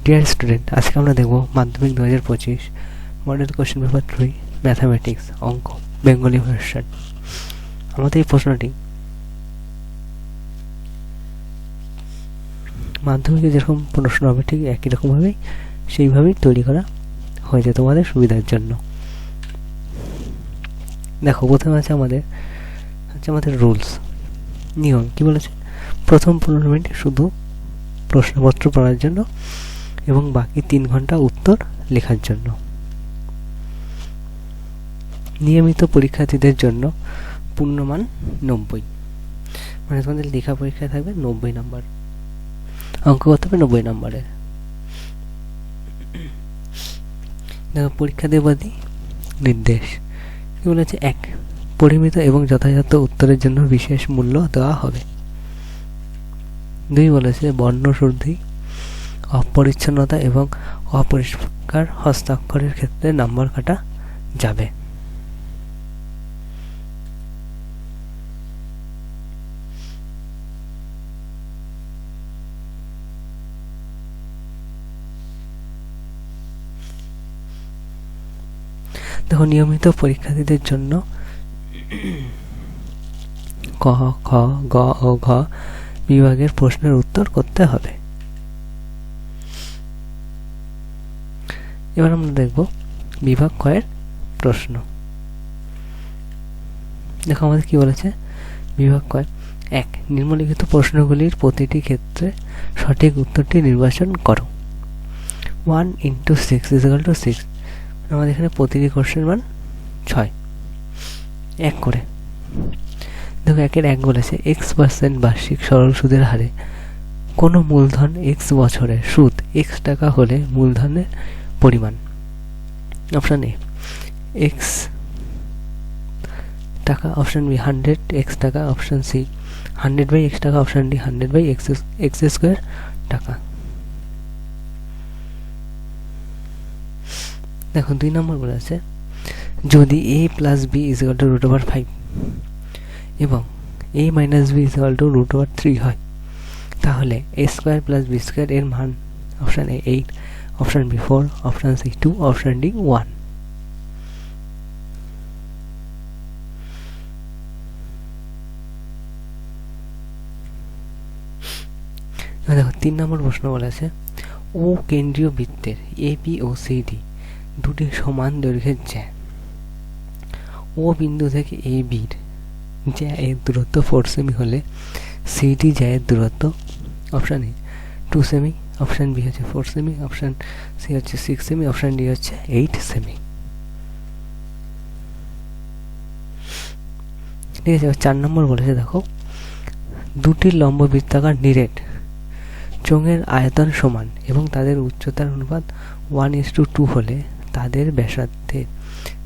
Dear student, আজকে আমরা দেখব মাধ্যমিক 2025 মডেল কোশ্চেন পেপার 3 ম্যাথামেটিক্স অঙ্ক বেঙ্গলি ভার্সন। আমাদের এই প্রশ্নটি মাধ্যমিকে যেরকম প্রশ্ন হবে ঠিক একই রকমভাবেই সেইভাবেই তৈরি করা হয়েছে তোমাদের সুবিধার জন্য। দেখো, প্রথমে আছে আমাদের রুলস, নিয়ম। কি বলেছে? প্রথম 15 মিনিট শুধু প্রশ্নপত্র পড়ার জন্য এবং বাকি 3 ঘন্টা উত্তর লেখার জন্য। নিয়মিত পরীক্ষার্থীদের জন্য পূর্ণমান 90, মানে তোমাদের লেখা পরীক্ষায় থাকবে 90 নাম্বার, অঙ্ক করতে হবে 90 নাম্বারের। দেখো, পরীক্ষা দেবাদী নির্দেশ কি বলেছে? 1, পরিমিত এবং যথাযথ উত্তরের জন্য বিশেষ মূল্য দেওয়া হবে। 2 বলেছে বর্ণশুদ্ধি, অপরিচ্ছন্নতা এবং অপরিষ্কার হস্তাক্ষরের ক্ষেত্রে নাম্বার কাটা যাবে। দেখো, নিয়মিত পরীক্ষার্থীদের জন্য ক, খ, গ ও ঘ বিভাগের প্রশ্নের উত্তর করতে হবে। এবার আমরা দেখব বিভাগ কয়ের প্রশ্ন। দেখো, আমাদের কি বলেছে? বিভাগ কয় 1, নিম্নলিখিত প্রশ্নগুলির প্রতিটি ক্ষেত্রে সঠিক উত্তরটি নির্বাচন করো। 1 × 6 = 6, আমাদের এখানে প্রতিটি কোশ্চেন মান 6, 1 করে। দেখো, 1 বলেছে x% বার্ষিক সরল সুদের হারে কোনো মূলধন x বছরে সুদ x টাকা হলে মূলধনের পরিমাণ। অপশন এ x টাকা, অপশন বি 100x টাকা, অপশন সি 100/x টাকা, অপশন ডি 100/x² টাকা। দেখো, 2 নম্বর বলেছে যদি a + b = √5 এবং a - b = √3 হয়, তাহলে a² + b² এর মান option A 8, option B 4, option C 2, option D 1। দেখো, 3 নম্বর প্রশ্ন বলেছে ও কেন্দ্রীয় বৃত্তের এবি ও সিডি দুটি সমান দৈর্ঘ্যের জ্যা। ও বিন্দু থেকে এ বির জ্যা এর দূরত্ব 4 সেমি হলে সিডি জ্যা এর দূরত্ব অপশন এ 2 সেমি, অপশন বি হচ্ছে 4 সেমি, অপশন সি হচ্ছে 6 সেমি, অপশন ডি হচ্ছে 8 সেমি। ঠিক আছে। 4 নম্বর বলেছে দেখো দুটি লম্ব বৃত্তাকার নিরেট চোঙের আয়তন সমান এবং তাদের উচ্চতার অনুপাত 1:2 হলে তাদের ব্যাসার্ধের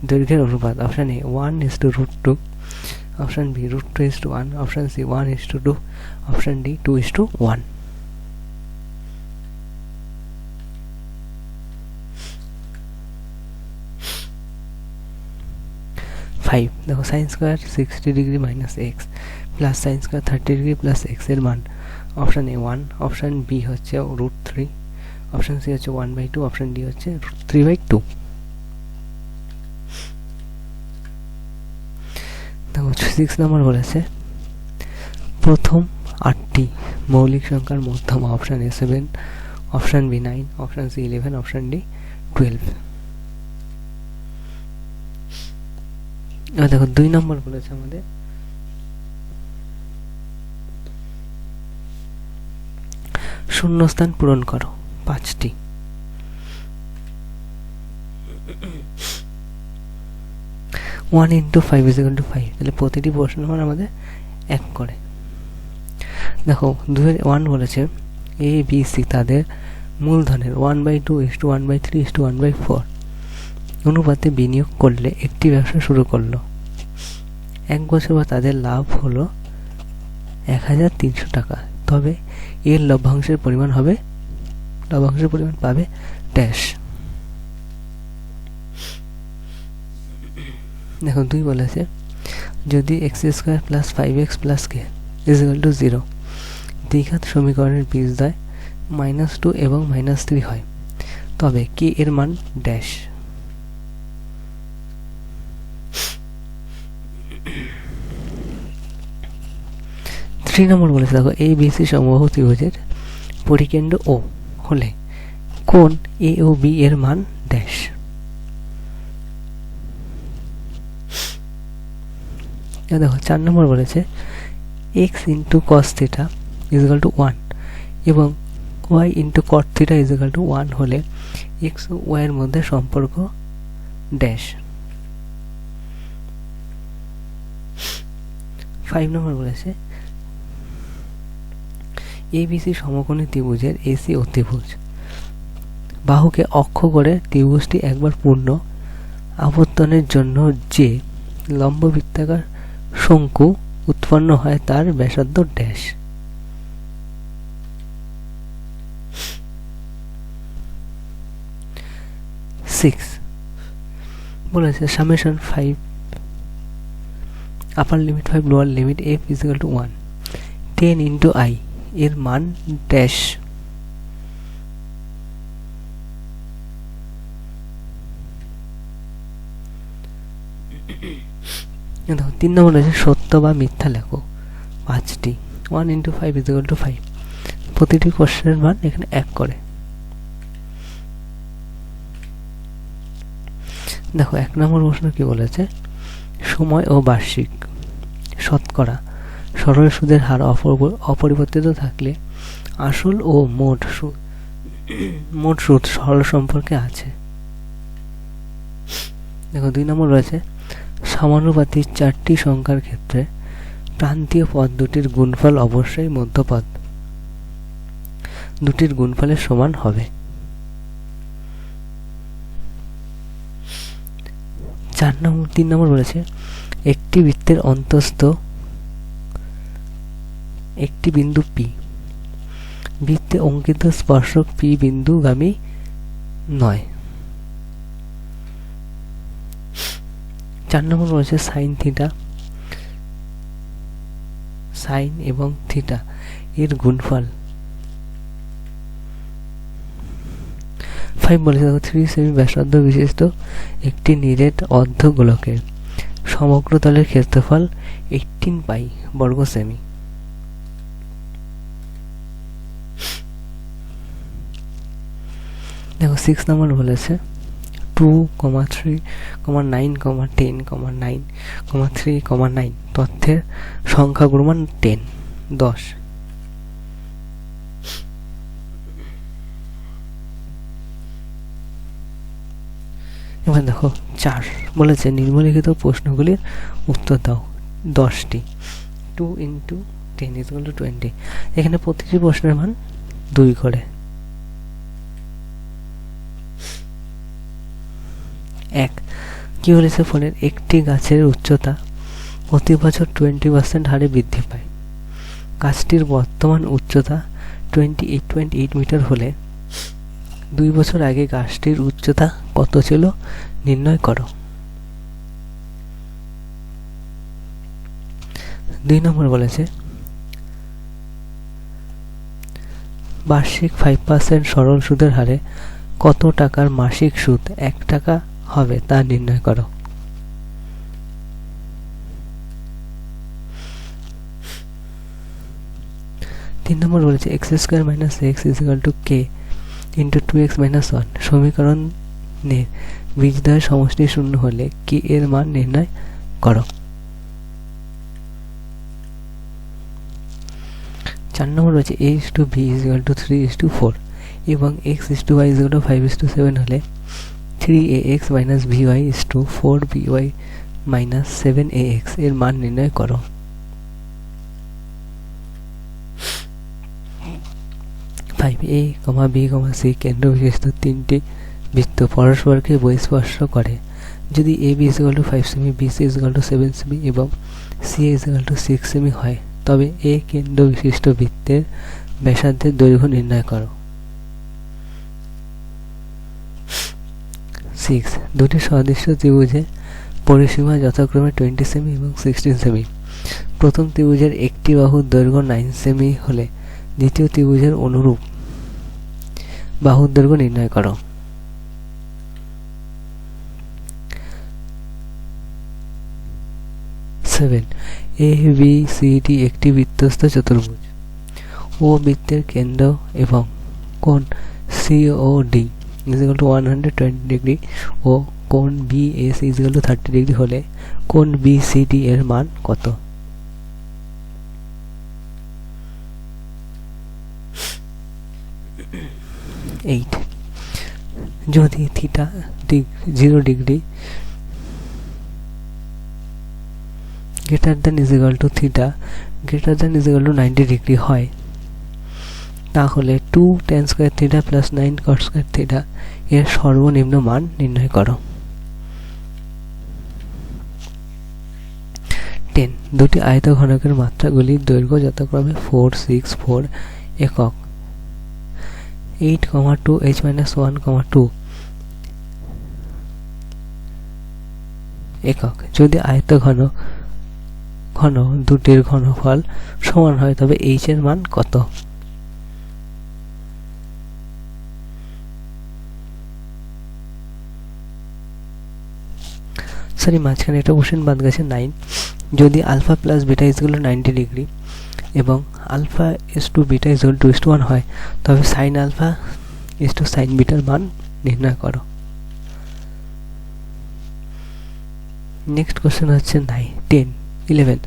দৈর্ঘ্যের অনুপাত option A 1:√2, option B √2:1, option C 1:2, option D 2:1। দেখো, sin² 60° - x plus sin² 30° + x এর মান অপশন এ 1, অপশন বি হচ্ছে √3, অপশন সি হচ্ছে 1/2, অপশন ডি হচ্ছে √3/2। দেখো, 6 নম্বর বলেছে প্রথম 8টি মৌলিক সংখ্যার মধ্যমা option A 7, option B 9, option C 11, option D 12। দেখো, 2 নম্বর বলেছে আমাদের শূন্যস্থান পূরণ করো 5টি। 1 × 5 = 5, তাহলে প্রতিটি প্রশ্ন মান আমাদের 1 করে। দেখো, 1 বলেছে এ বি সি তাদের মূলধনের 1/2:1/3:1/4 অনুপাতে বিনিয়োগ করলে একটি ব্যবসা শুরু করলো। 1 বছর পর তাদের লাভ হলো 1300 টাকা, তবে এর লভ্যাংশের পরিমাণ পাবে ড্যাশ। দেখো, 2 বলেছে যদি x² + 5x + k = 0 দ্বিঘাত সমীকরণের বীজদ্বয় -2 এবং -3 হয়, তবে কে এর মান ড্যাশ। থ্রি নম্বর বলেছে, দেখো এ বি সি সমবাহু ত্রিভুজের পরিকেন্দ্র ও হলে কোণ এ ও বি এর মান ড্যাশ। দেখো 4 নম্বর বলেছে x into cos theta equal to 1 এবং y into cot theta equal to 1 হলে x ও y এর মধ্যে সম্পর্ক ড্যাশ। 5 নম্বর বলেছে ABC সমকোণী ত্রিভুজের AC অতিভুজ বাহুকে অক্ষ করে ত্রিভুজটি একবার পূর্ণ আবর্তনের জন্য যে লম্ব বৃত্তাকার শঙ্কু উৎপন্ন হয় তার ব্যাসার্ধ ড্যাশ। সিক্স বলেছে summation 5 upper limit 5 lower limit f equal to 1 10 into i এর মান ড্যাশ। দেখো 3 নম্বর আছে সত্য বা মিথ্যা লেখো 5টি 1 ইন্টু 5 ইকুয়াল টু 5। প্রতিটি কোশ্চেনের মান এখানে 1 করে। দেখো 1 নম্বর প্রশ্ন কি বলেছে, সময় ও বার্ষিক শতকরা সরল সুদের হার অপরিবর্তিত থাকলে আসল ও মোট সুদ সরল সম্পর্কে আছে। দেখো 2 নম্বর রয়েছে সমানুপাতি 4টি সংখ্যার ক্ষেত্রে প্রান্তীয় পদ দুটির গুণফল অবশ্যই মধ্যপদ দুটির গুণফলের সমান হবে। 3 নম্বর বলেছে একটি বৃত্তের অন্তঃস্থ একটি বিন্দু পি বৃত্তে অঙ্কিত স্পর্শক পি বিন্দুগামী নয়। 4 নম্বর বলেছে সাইন এবং থিটা এর গুণফল। 5 বলেছে 3 সেমি ব্যাসার্ধ বিশিষ্ট একটি নিরেট অর্ধগোলকের সমগ্র তলের ক্ষেত্রফল 18 পাই বর্গ সেমি। দেখো 6 নম্বর বলেছে 2, 3, 9, 10, 9, 3, 9 তথ্যের সংখ্যা গুণমান 10। এবার দেখো 4 বলেছে নিম্নলিখিত প্রশ্নগুলির উত্তর দাও 10টি। 2 ইন্টু 10 ইকুয়াল টু 20। এখানে প্রতিটি প্রশ্নের মান 2 করে। 1 কি বলেছে, ফলের একটি গাছের উচ্চতা প্রতি বছর 20% হারে বৃদ্ধি পায়। গাছটির বর্তমান উচ্চতা 28 মিটার হলে 2 বছর আগে গাছটির উচ্চতা কত ছিল নির্ণয় করো। 2 নম্বর বলেছে বার্ষিক 5% সরল সুদের হারে কত টাকার মাসিক সুদ 1 টাকা হবে তা নির্ণয় করো। 3 নম্বর বলেছে x² - x = k × 2x - 1 সমীকরণের বীজদ্বয়ের সমষ্টি শূন্য হলে k এর মান নির্ণয় করো। 4 নম্বর রয়েছে a/b = 3/4 এবং x/y = 5/7 হলে 3ax - by = 4by - 7ax এর মান নির্ণয় করো। 5a, b, c কেন্দ্র বিশিষ্ট 3টি বৃত্ত পরস্পরকে বহিঃস্পর্শ করে যদি ab = 5 সেমি, bc = 7 সেমি এবং ca = 6 সেমি হয়, তবে a কেন্দ্র বিশিষ্ট বৃত্তের ব্যাসার্ধের দৈর্ঘ্য নির্ণয় করো। 6 দুটি সদৃশ্য ত্রিভুজের পরিসীমা যথাক্রমে 20 সেমি এবং 16 সেমি। প্রথম ত্রিভুজের একটি বাহুর দৈর্ঘ্য 9 সেমি হলে দ্বিতীয় ত্রিভুজের অনুরূপ বাহুর দৈর্ঘ্য নির্ণয় করো। 7 ABCD একটি বৃত্তস্থ চতুর্ভুজ। ও বৃত্তের কেন্দ্র এবং কোণ COD is equal to 120 degree ও কোণ BAC is equal to 30 degree হলে কোণ BCD এর মান কত? যদি theta 0 degree greater than is equal to theta greater than is equal to 90 degree হয়, তাহলে 2 tan square theta plus 9 cot square theta এর সর্বনিম্ন মান নির্ণয় করো। 10 দুটি আয়তঘনকের মাত্রাগুলির দৈর্ঘ্য যথাক্রমে 4, 6, 4 একক, 8, 2 h-1, 2 একক। যদি আয়তঘন দুটির ঘনফল সমান হয় তবে h এর মান কত? সরি, মাঝখানে একটা কোশ্চেন বাদ গেছে। 9 যদি alpha plus beta is equal to 90 degree এবং alpha is to beta is equal to 2:1 হয় তবে sine alpha is to sine বিটার মান নির্ণয় করো। নেক্সট কোশ্চেন হচ্ছে 11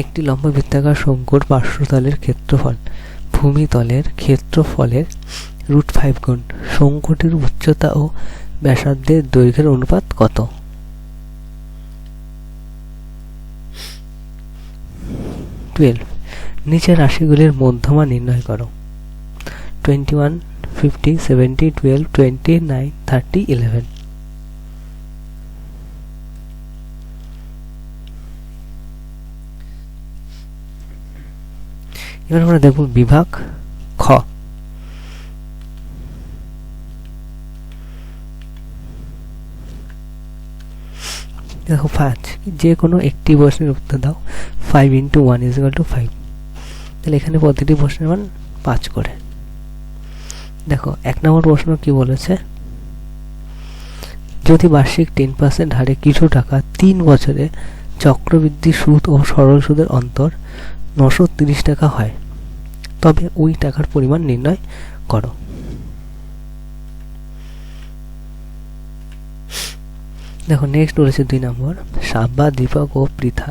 একটি লম্ব বৃত্তাকার শঙ্কুর পার্শ্বতলের ক্ষেত্রফল ভূমিতলের ক্ষেত্রফলের √5 গুণ শঙ্কুটির উচ্চতা ও ব্যাসার্ধের দৈর্ঘ্যের অনুপাত কত? 12 নিচের রাশিগুলির মধ্যমা নির্ণয় করো। 21, 50, 70, 12, 20, 9, 30, 11। এবার আমরা দেখব বিভাগ খ। দেখো 5 যে কোনো একটি প্রশ্নের উত্তর দাও। 5 × 1 = 5। তাহলে এখানে প্রতিটি প্রশ্নের মান 5 করে। দেখো 1 নম্বর প্রশ্ন কি বলেছে, যদি বার্ষিক 10% হারে কিছু টাকা 3 বছরে চক্রবৃদ্ধি সুদ ও সরল সুদের অন্তর 930 টাকা হয় তবে ওই টাকার পরিমাণ নির্ণয় করো। দেখো নেক্সট বলেছে 2 নম্বর, সাব্বা, দীপক ও পৃথা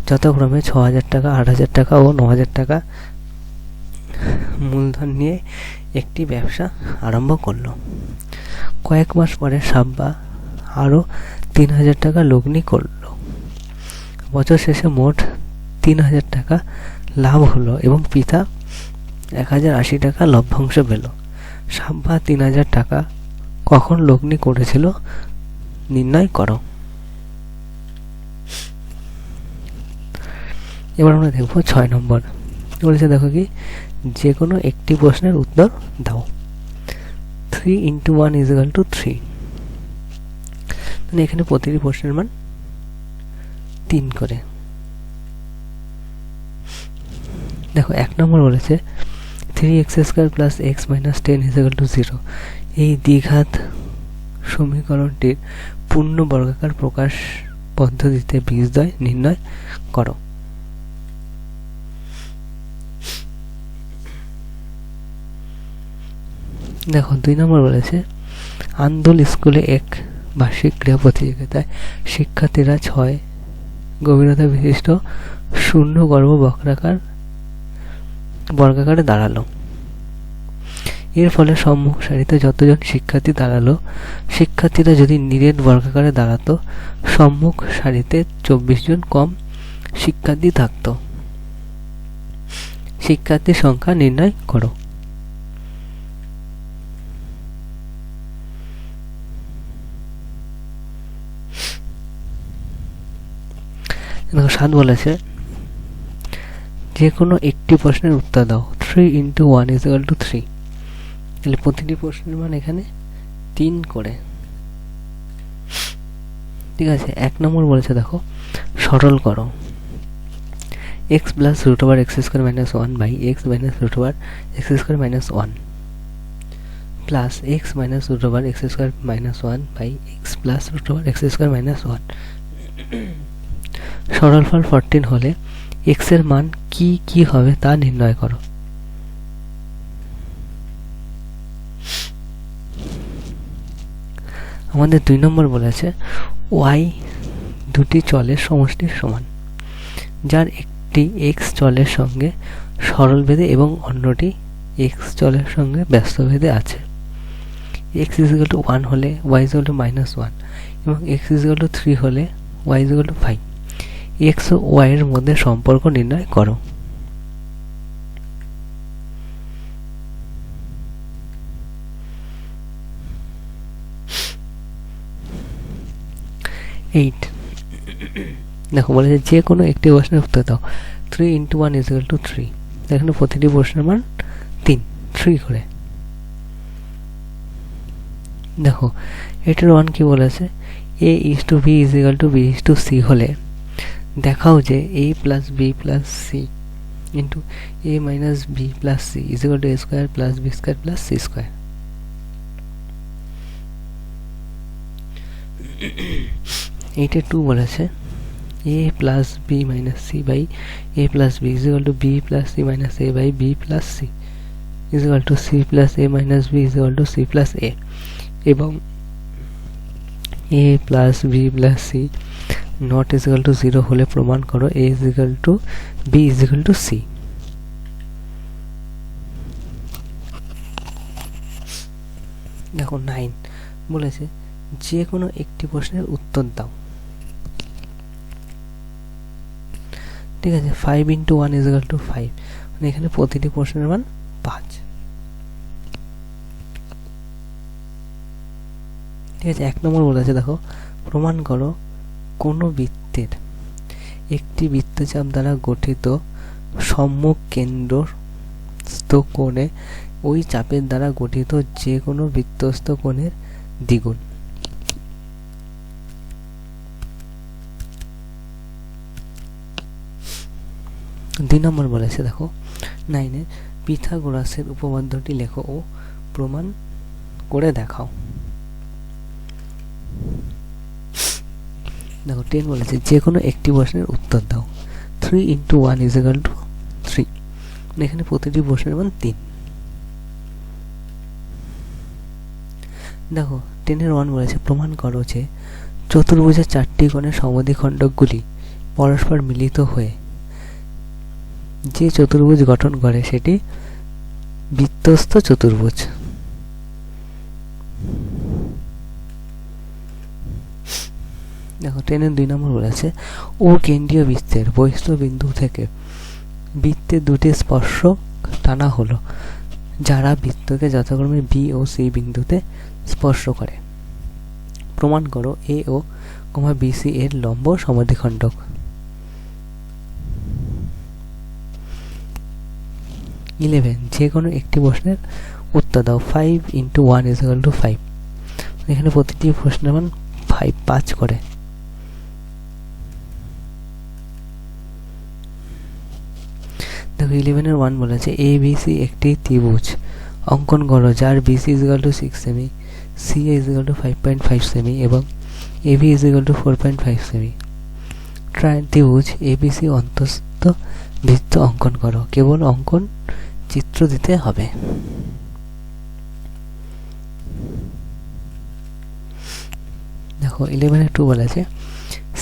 যথাক্রমে 6000 টাকা, 8000 টাকা ও 9000 টাকা মূলধন নিয়ে একটি ব্যবসা আরম্ভ করলো। কয়েক মাস পরে সাব্বা আরো 3000 টাকা লগ্নি করলো। বছর শেষে মোট 3000 টাকা লাভ হলো এবং পিতা 1080 টাকা লভ্যাংশ পেল। সাব্বা 3000 টাকা কখন লগ্নি করেছিল নির্ণয় করো। এবার আমরা দেখব 6 নম্বর বলেছে, দেখো কি যে কোনো একটি প্রশ্নের উত্তর দাও। 3 × 1 = 3। মানে এখানে প্রতিটি প্রশ্নের মান 3 করে। দেখো 1 নম্বর বলেছে 3x² + x - 10 = 0। এই দ্বিঘাত সমীকরণটির পূর্ণ বর্গাকার প্রকাশ পদ্ধতিতে বীজদ্বয় নির্ণয় করো। দেখো 2 নম্বর বলেছে আন্দোল স্কুলে এক বার্ষিক ক্রীড়া প্রতিযোগিতায় শিক্ষার্থীরা 6 গভীরতা বিশিষ্ট শূন্যগর্ভ বর্গাকারে দাঁড়ালো। এর ফলে সম্মুখ সারিতে যতজন শিক্ষার্থী দাঁড়ালো, শিক্ষার্থীরা যদি নিরেট বর্গাকারে দাঁড়াতো সম্মুখ সারিতে 24 জন কম শিক্ষার্থী থাকতো। শিক্ষার্থীর সংখ্যা নির্ণয় করো। দেখো 7 বলেছে যে কোনো একটি প্রশ্নের উত্তর দাও। 3 × 1 = 3। তাহলে প্রতিটি প্রশ্নের মান এখানে 3 করে। ঠিক আছে, 1 নম্বর বলেছে দেখো সরল করো। x plus root over x square minus 1 by x minus root over x square minus 1 plus x minus root over x square minus 1 by x plus root over x square minus 1 সরলফল 14 হলে x এর মান কি কি হবে তা নির্ণয় করো। আমাদের 2 নম্বর বলেছে y দুটি চলের সমষ্টির সমান, যার একটি x চলের সঙ্গে সরলভেদে এবং অন্যটি x চলের সঙ্গে ব্যস্তভেদে আছে। x = 1 হলে y = -1 এবং x = 3 হলে y = 5। x ও y এর মধ্যে সম্পর্ক নির্ণয় করো। দেখো বলেছে যে কোনো একটি প্রশ্নের উত্তর দাও। 3 × 1 = 3। এখানে প্রতিটি প্রশ্নের মান 3 করে। দেখো এটার 1 কি বলেছে, a:b = b:c হলে দেখাও যে a + b + c * a - b + c = a² + b² + c²। এইটা 2 বলেছে a + b - c by a + b = b + c - a by b + c = c + a - b = c + a এবং a + b + c not = 0 হলে প্রমাণ করো a = b = c। দেখো 9 বলেছে যে কোনো একটি প্রশ্নের উত্তর দাও। ঠিক আছে, 5 × 1 = 5, মানে এখানে প্রতিটি প্রশ্নের মান 5। ঠিক আছে, 1 নম্বর বলেছে দেখো প্রমাণ করো কোনো বৃত্তের একটি বৃত্তচাপ দ্বারা গঠিত সম্মুখ কেন্দ্রস্থ কোণে ওই চাপের দ্বারা গঠিত যে কোনো বৃত্তস্থ কোণের দ্বিগুণ। দুই নম্বর বলেছে দেখো 9 পিথাগোরাসের উপপাদ্যটি লেখো ও প্রমাণ করে দেখাও। দেখো 10 বলেছে যে কোনো একটি প্রশ্নের উত্তর দাও। 3 × 1 = 3, এখানে প্রতিটি প্রশ্নের মান 3। দেখো 10 1 বলেছে প্রমাণ করো যে চতুর্ভুজের 4টি কোণের সমদ্বিখণ্ডকগুলি পরস্পর মিলিত হয়ে যে চতুর্ভুজ গঠন করে সেটি বৃত্তস্থ চতুর্ভুজ। দেখো 10 2 নম্বর বলেছে ও কেন্দ্রীয় বৃত্তের বহিঃস্থ বিন্দু থেকে বৃত্তের দুটি স্পর্শক টানা হলো যারা বৃত্তকে যথাক্রমে বি ও সি বিন্দুতে স্পর্শ করে। প্রমাণ করো এ ও বিসি এর লম্ব সমদ্বিখণ্ডক। যে কোনো একটি প্রশ্নের উত্তর দাও। 5 × 1 = 5, এখানে প্রতিটি প্রশ্নের মান 5 করে। দেখো 11 1 বলেছে ABC একটি ত্রিভুজ অঙ্কন করো যার BC = 6 সেমি, CA = 5.5 সেমি এবং AB = 4.5 সেমি। ত্রিভুজ ABC অন্তস্থ বৃত্ত অঙ্কন করো। কেবল অঙ্কন চিত্র দিতে হবে। দেখো 11 2 বলেছে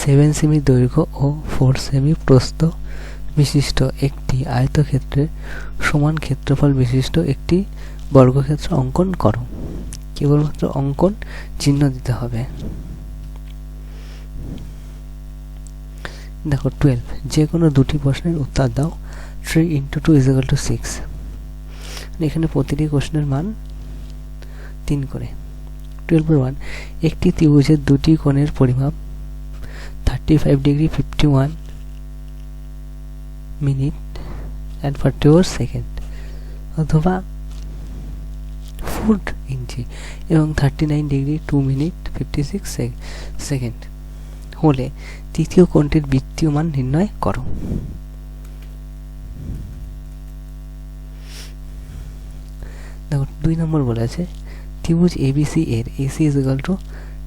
7 সেমি দৈর্ঘ্য ও 4 সেমি প্রস্থ বিশিষ্ট একটি আয়তক্ষেত্রের সমান ক্ষেত্রফল বিশিষ্ট একটি বর্গক্ষেত্র অঙ্কন করো। কেবলমাত্র অঙ্কন চিহ্ন দিতে হবে। দেখো 12 যে কোনো দুটি প্রশ্নের উত্তর দাও। 3 × 2 = 6, এখানে প্রতিটি প্রশ্নের মান 3 করে। 12 একটি ত্রিভুজের দুটি কোণের পরিমাপ 35 ডিগ্রি 51 মিনিট and 44 সেকেন্ড অথবা 4 ইঞ্চি এবং 39 ডিগ্রি 2 মিনিট 56 সেকেন্ড হলে তৃতীয় কোণটির বৃত্তীয় মান নির্ণয় করো। দেখো 2 নম্বর বলেছে ত্রিভুজ এবিসি এর এসি ইজ ইকুয়াল টু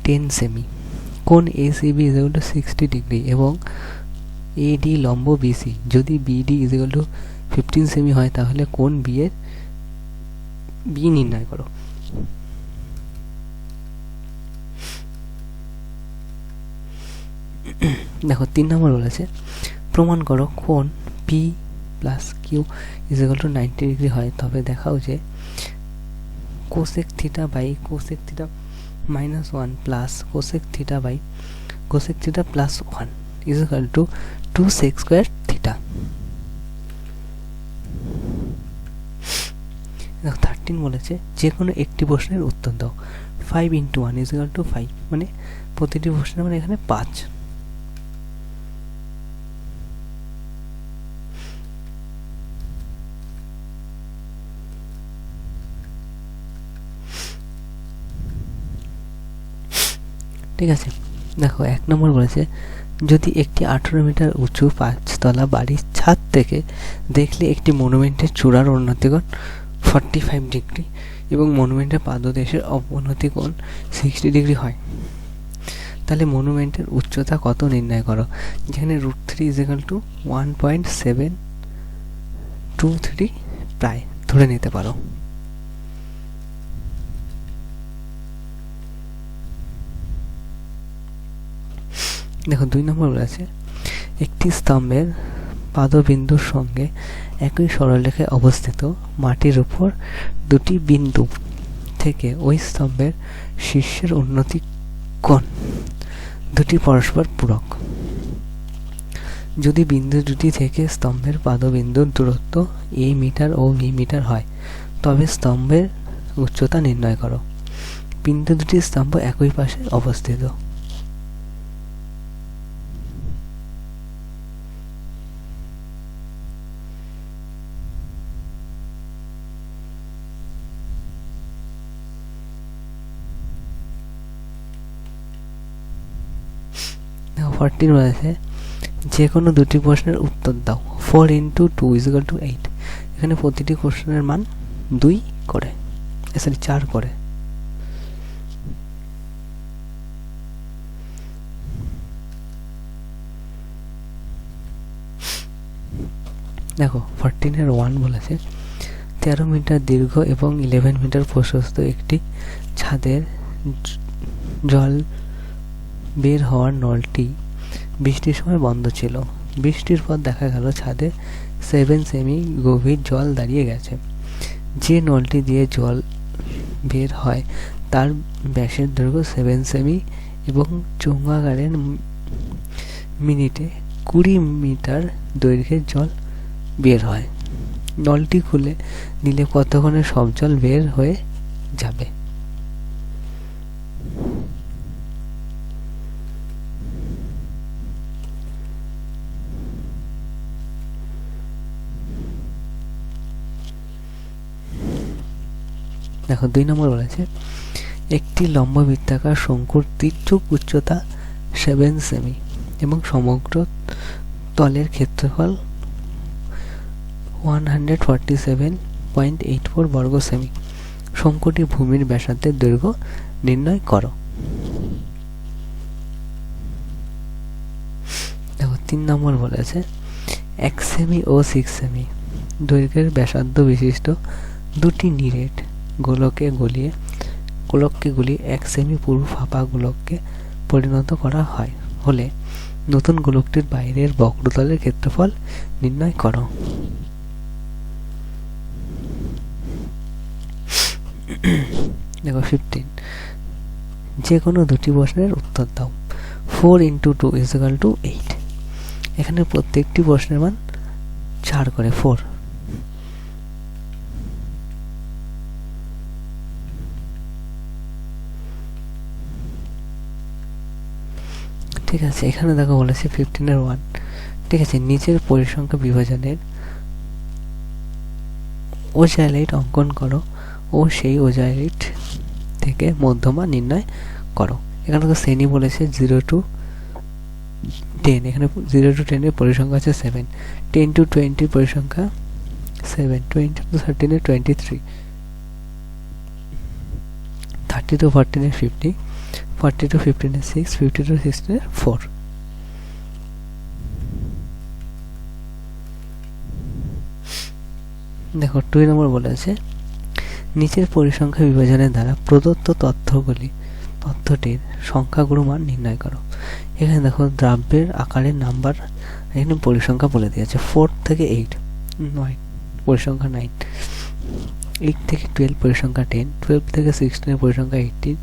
10 সেমি, কোণ ACB is equal to 60 degree এবং এডি লম্ব বিসি যদি বিডি ইজ ইকুয়াল টু 15 সেমি হয় তাহলে কোণ বি এর বি নির্ণয় করো। দেখো 3 নম্বর বলেছে প্রমাণ করো কোণ P plus Q is equal to 90 degree হয়, তবে দেখাও যে cosec theta by cosec theta minus 1 plus cosec theta by cosec theta plus 1 is equal to 2 sec square theta. দেখো 13 বলেছে যে কোনো একটি প্রশ্নের উত্তর দাও। 5 × 1 ইজ ইকুয়াল টু 5, মানে প্রতিটি প্রশ্নের মানে এখানে 5। ঠিক আছে, দেখো 1 নম্বর বলেছে যদি একটি 18 মিটার উঁচু 5তলা বাড়ির ছাদ থেকে দেখলে একটি মনুমেন্টের চূড়ার উন্নতি কোণ 45 ডিগ্রি এবং মনুমেন্টের পাদদেশের অবনতি কোণ 60 ডিগ্রি হয়, তাহলে মনুমেন্টের উচ্চতা কত নির্ণয় করো। যেখানে √3 ইজ ইকুয়াল টু 1.723 প্রায় ধরে নিতে পারো। দেখো 2 নম্বর বলেছে একটি স্তম্ভের পাদবিন্দুর সঙ্গে একই সরলরেখায় অবস্থিত মাটির উপর দুটি বিন্দু থেকে ওই স্তম্ভের শীর্ষের উন্নতি কোণ দুটি পরস্পর পূরক। যদি বিন্দু দুটি থেকে স্তম্ভের পাদবিন্দুর দূরত্ব a মিটার ও b মিটার হয় তবে স্তম্ভের উচ্চতা নির্ণয় করো। বিন্দু দুটি স্তম্ভ একই পাশে অবস্থিত। দেখো 14 বলেছে যে কোনো দুটি প্রশ্নের উত্তর দাও। 4 × 2 ইজ ইকুয়াল টু 8, এখানে প্রতিটি কোশ্চেনের মান 2 করে, সরি 4 করে। দেখো 14 1 বলেছে 13 মিটার দীর্ঘ এবং 11 মিটার প্রশস্ত একটি ছাদের জল বের হওয়ার নলটি বৃষ্টির সময় বন্ধ ছিল। বৃষ্টির পর দেখা গেল ছাদে 7 সেমি গভীর জল দাঁড়িয়ে গেছে। যে নলটি দিয়ে জল বের হয় তার ব্যাসের দৈর্ঘ্য 7 সেমি এবং চৌম্বকাকারের মিনিটে 20 মিটার দৈর্ঘ্যের জল বের হয়। নলটি খুলে দিলে কতক্ষণে সব জল বের হয়ে যাবে। দেখো 2 নম্বর বলেছে একটি লম্ব বৃত্তাকার শঙ্কুর তির্যক উচ্চতা 7 সেমি এবং সমগ্র তলের ক্ষেত্রফল 147.84 বর্গ সেমি। শঙ্কুটি ভূমির ব্যাসার্ধের দৈর্ঘ্য নির্ণয় করো। দেখো 3 নম্বর বলেছে 1 সেমি ও 6 সেমি দৈর্ঘ্যের ব্যাসার্ধ বিশিষ্ট দুটি নিরেট গোলককে গুলিয়ে 1 সেমি পুরু ফাঁপা গোলককে পরিণত করা হয় হলে নতুন গোলকটির বাইরের বক্রতলের ক্ষেত্রফল নির্ণয় করো। দেখো 15 যে কোনো দুটি প্রশ্নের উত্তর দাও। 4 × 2 ইজ ইকুয়াল টু 8, এখানে প্রত্যেকটি প্রশ্নের মান 4 করে 4। ঠিক আছে, এখানে দেখো বলেছে 15 1। ঠিক আছে, নিচের পরিসংখ্যা বিভাজনের ওজাইলাইট অঙ্কন করো ও সেই ওজাইলাইট থেকে মধ্যমা নির্ণয় করো। এখানে তো শ্রেণী বলেছে 0 to 10, এখানে 0 to 10 এর পরিসংখ্যা আছে 7, 10 to 20 পরিসংখ্যা 7, 20 to 13 এর 23, 32 14 50, 42 15 6, 52 16 4। দেখো 2 নম্বর বলেছে নিচের পরিসংখ্যা বিভাজনের দ্বারা প্রদত্ত তথ্যটির সংখ্যাগুলো মান নির্ণয় করো। এখানে দেখো দ্রব্যের আকারের নাম্বার, এখানে পরিসংখ্যা বলে দিয়েছে 4 থেকে 8 9, পরিসংখ্যা 9, 8 থেকে 12 পরিসংখ্যা 10, 12 থেকে 16 এর পরিসংখ্যা 18,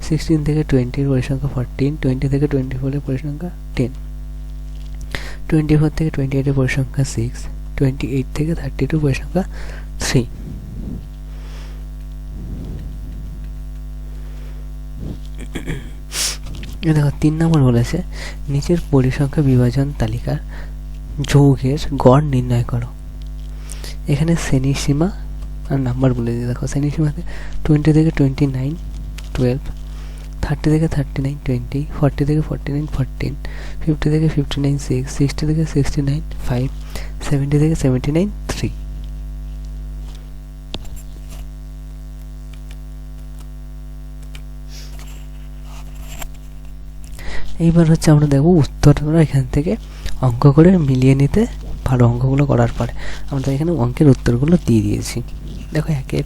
16 থেকে 20 এর পরিসংখ্যা 14, 20 থেকে 24 এর পরিসংখ্যা 10, 24 থেকে 28 এর পরিসংখ্যা 6, 28 থেকে 32 পরিসংখ্যা 3। দেখো 3 নম্বর বলেছে নিচের পরিসংখ্যা বিভাজন তালিকার যৌগের গড় নির্ণয় করো। এখানে শ্রেণীসীমা আর নাম্বার বলে দিয়ে দেখো শ্রেণীসীমাতে 20 থেকে 29 12, 30 থেকে 39 20, 40 থেকে 49 14, 50 থেকে 59 6, 60 থেকে 69 5, 70 থেকে 79 3। এইবার হচ্ছে আমরা দেখব উত্তরটা এখান থেকে অঙ্ক করে মিলিয়ে নিতে পারো। অঙ্কগুলো করার পরে আমরা এখানে অঙ্কের উত্তরগুলো দিয়ে দিয়েছি। দেখো একের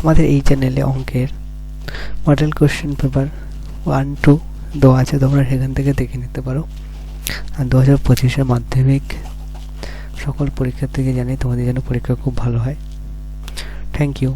আমাদের এই চ্যানেলে অঙ্কের মডেল কোশ্চেন পেপার 1 2 দেওয়া আছে, তোমরা সেখান থেকে দেখে নিতে পারো। আর 2025-এর মাধ্যমিক সকল পরীক্ষার থেকে জানি তোমাদের যেন পরীক্ষা খুব ভালো হয়। Thank you.